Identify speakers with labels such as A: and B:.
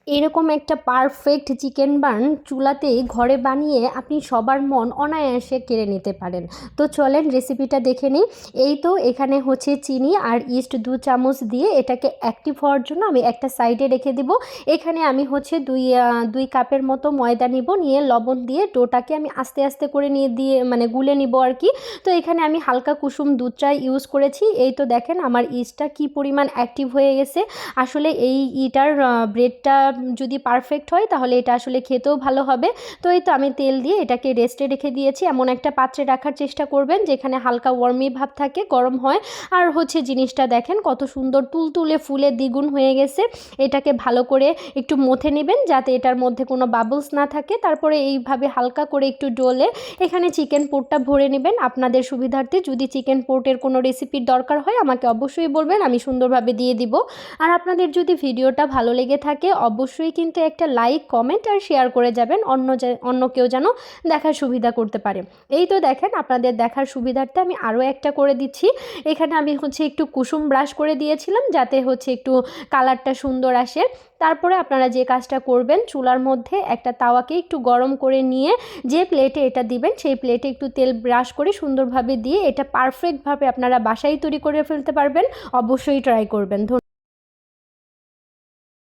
A: এরকম একটা perfect chicken burn চুলাতে ঘরে বানিয়ে আপনি সবার মন অনায়াসে কেড়ে নিতে পারেন। তো চলেন রেসিপিটা দেখে নিই। এই তো এখানে হচ্ছে চিনি আর ইস্ট 2 চামচ দিয়ে এটাকে অ্যাক্টিভ হওয়ার জন্য আমি একটা সাইডে রেখে দিব। এখানে আমি হচ্ছে দুই কাপের মতো ময়দা নিব, নিয়ে লবণ দিয়ে ডোটাকে আমি আস্তে আস্তে করে নিয়ে দিয়ে মানে গুলে নিব আর কি। তো এখানে আমি হালকা কুসুম দুধটা ইউজ করেছি। এই তো দেখেন আমার ইস্টটা কি পরিমাণ অ্যাক্টিভ হয়ে গেছে। আসলে এই ইটার ব্রেডটা যদি পারফেক্ট হয় তাহলে এটা আসলে খেতেও ভালো হবে। তো এই তো আমি তেল দিয়ে এটাকে রেস্টে রেখে দিয়েছি। এমন একটা পাত্রে রাখার চেষ্টা করবেন যেখানে হালকা ওয়ার্মি ভাব থাকে, গরম হয়। আর হচ্ছে জিনিসটা দেখেন কত সুন্দর তুলতুলে ফুলে দ্বিগুণ হয়ে গেছে। এটাকে ভালো করে একটু মথে নেবেন যাতে এটার মধ্যে কোনো বাবলস না থাকে। তারপরে এইভাবে হালকা করে একটু ডলে এখানে চিকেন পোর্টটা ভরে নেবেন আপনাদের সুবিধার্থে। যদি চিকেন পোর্টের কোনো রেসিপির দরকার হয় আমাকে অবশ্যই বলবেন, আমি সুন্দরভাবে দিয়ে দিব। আর আপনাদের যদি ভিডিওটা ভালো লেগে থাকে অবশ্যই কিন্তু একটা লাইক, কমেন্ট আর শেয়ার করে যাবেন, অন্য কেউ যেন দেখার সুবিধা করতে পারে। এই তো দেখেন আপনাদের দেখার সুবিধার্থে আমি আরও একটা করে দিচ্ছি। এখানে আমি হচ্ছে একটু কুসুম ব্রাশ করে দিয়েছিলাম যাতে হচ্ছে একটু কালারটা সুন্দর আসে। তারপরে আপনারা যে কাজটা করবেন, চুলার মধ্যে একটা তাওয়াকে একটু গরম করে নিয়ে যে প্লেটে এটা দিবেন সেই প্লেটে একটু তেল ব্রাশ করে সুন্দরভাবে দিয়ে এটা পারফেক্টভাবে আপনারা বাসায় তৈরি করে ফেলতে পারবেন। অবশ্যই ট্রাই করবেন।